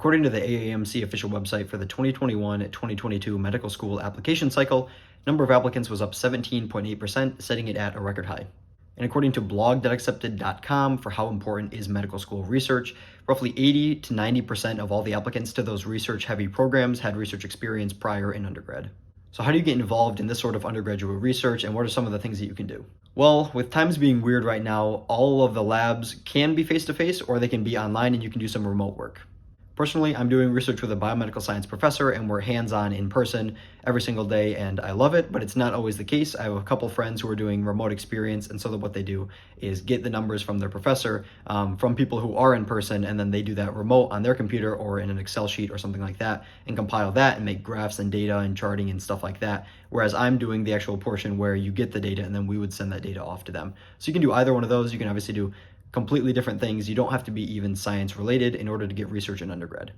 According to the AAMC official website for the 2021-2022 medical school application cycle, number of applicants was up 17.8%, setting it at a record high. And according to blog.accepted.com for how important is medical school research, roughly 80 to 90% of all the applicants to those research-heavy programs had research experience prior in undergrad. So how do you get involved in this sort of undergraduate research, and what are some of the things that you can do? Well, with times being weird right now, all of the labs can be face-to-face or they can be online and you can do some remote work. Personally, I'm doing research with a biomedical science professor and we're hands-on in person every single day and I love it, but it's not always the case. I have a couple friends who are doing remote experience, and so that what they do is get the numbers from their professor from people who are in person, and then they do that remote on their computer or in an Excel sheet or something like that and compile that and make graphs and data and charting and stuff like that. Whereas I'm doing the actual portion where you get the data and then we would send that data off to them. So you can do either one of those. You can obviously do completely different things. You don't have to be even science related in order to get research in undergrad.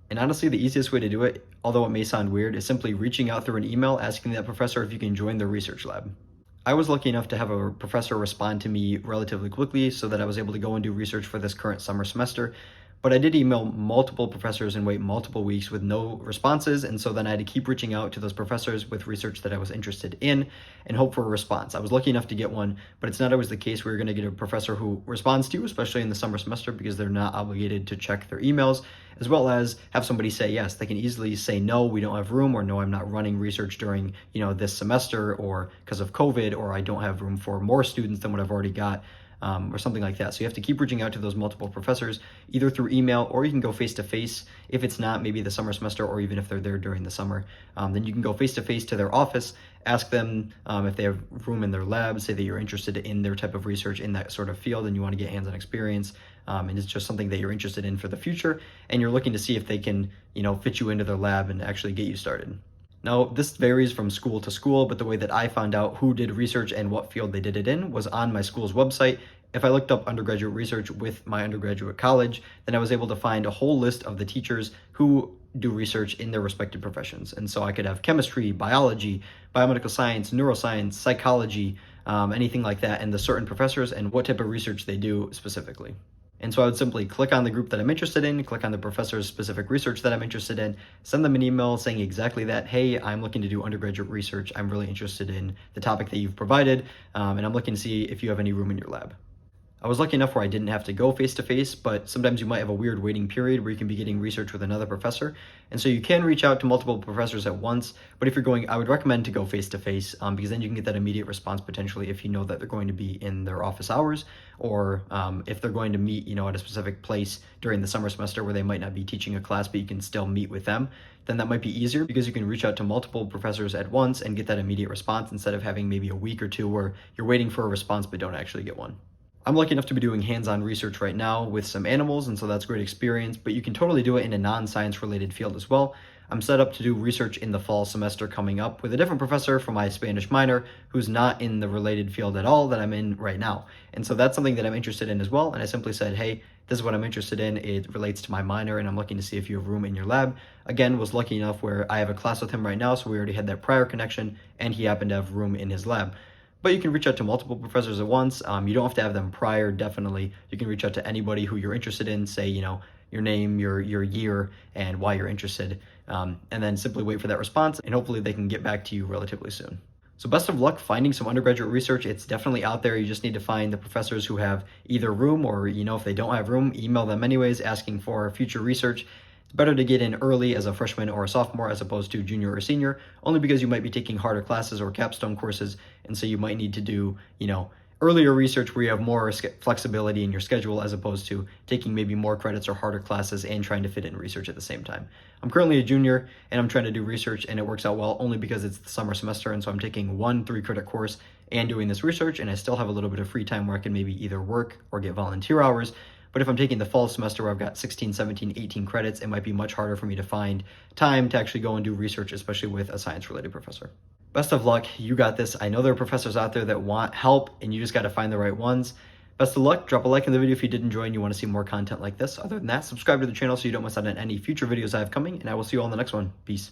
And honestly, the easiest way to do it, although it may sound weird, is simply reaching out through an email asking that professor if you can join their research lab. I was lucky enough to have a professor respond to me relatively quickly so that I was able to go and do research for this current summer semester. But I did email multiple professors and wait multiple weeks with no responses, and so then I had to keep reaching out to those professors with research that I was interested in and hope for a response. I was lucky enough to get one, but it's not always the case where you're going to get a professor who responds to you, especially in the summer semester, because they're not obligated to check their emails, as well as have somebody say yes. They can easily say no, we don't have room, or no, I'm not running research during this semester, or because of COVID, or I don't have room for more students than what I've already got. Or something like that. So you have to keep reaching out to those multiple professors, either through email or you can go face-to-face. If it's not maybe the summer semester, or even if they're there during the summer, then you can go face-to-face to their office, ask them if they have room in their lab, say that you're interested in their type of research in that sort of field and you want to get hands-on experience, and it's just something that you're interested in for the future, and you're looking to see if they can fit you into their lab and actually get you started. Now, this varies from school to school, but the way that I found out who did research and what field they did it in was on my school's website. If I looked up undergraduate research with my undergraduate college, then I was able to find a whole list of the teachers who do research in their respective professions. And so I could have chemistry, biology, biomedical science, neuroscience, psychology, anything like that, and the certain professors and what type of research they do specifically. And so I would simply click on the group that I'm interested in, click on the professor's specific research that I'm interested in, send them an email saying exactly that, hey, I'm looking to do undergraduate research. I'm really interested in the topic that you've provided, and I'm looking to see if you have any room in your lab. I was lucky enough where I didn't have to go face-to-face, but sometimes you might have a weird waiting period where you can be getting research with another professor. And so you can reach out to multiple professors at once, but if you're going, I would recommend to go face-to-face because then you can get that immediate response potentially if you know that they're going to be in their office hours, or if they're going to meet, at a specific place during the summer semester where they might not be teaching a class, but you can still meet with them. Then that might be easier because you can reach out to multiple professors at once and get that immediate response instead of having maybe a week or two where you're waiting for a response but don't actually get one. I'm lucky enough to be doing hands-on research right now with some animals, and so that's great experience, but you can totally do it in a non-science related field as well. I'm set up to do research in the fall semester coming up with a different professor for my Spanish minor who's not in the related field at all that I'm in right now. And so that's something that I'm interested in as well, and I simply said, hey, this is what I'm interested in. It relates to my minor, and I'm looking to see if you have room in your lab. Again, was lucky enough where I have a class with him right now, so we already had that prior connection, and he happened to have room in his lab. But you can reach out to multiple professors at once. You don't have to have them prior, definitely. You can reach out to anybody who you're interested in, say, your name, your year, and why you're interested, and then simply wait for that response, and hopefully they can get back to you relatively soon. So best of luck finding some undergraduate research. It's definitely out there. You just need to find the professors who have either room or, if they don't have room, email them anyways, asking for future research. It's better to get in early as a freshman or a sophomore as opposed to junior or senior, only because you might be taking harder classes or capstone courses, and so you might need to do, earlier research where you have more flexibility in your schedule as opposed to taking maybe more credits or harder classes and trying to fit in research at the same time. I'm currently a junior and I'm trying to do research, and it works out well only because it's the summer semester, and so I'm taking one 3-credit course and doing this research, and I still have a little bit of free time where I can maybe either work or get volunteer hours. But if I'm taking the fall semester where I've got 16, 17, 18 credits, it might be much harder for me to find time to actually go and do research, especially with a science-related professor. Best of luck. You got this. I know there are professors out there that want help, and you just got to find the right ones. Best of luck. Drop a like in the video if you did enjoy and you want to see more content like this. Other than that, subscribe to the channel so you don't miss out on any future videos I have coming, and I will see you all in the next one. Peace.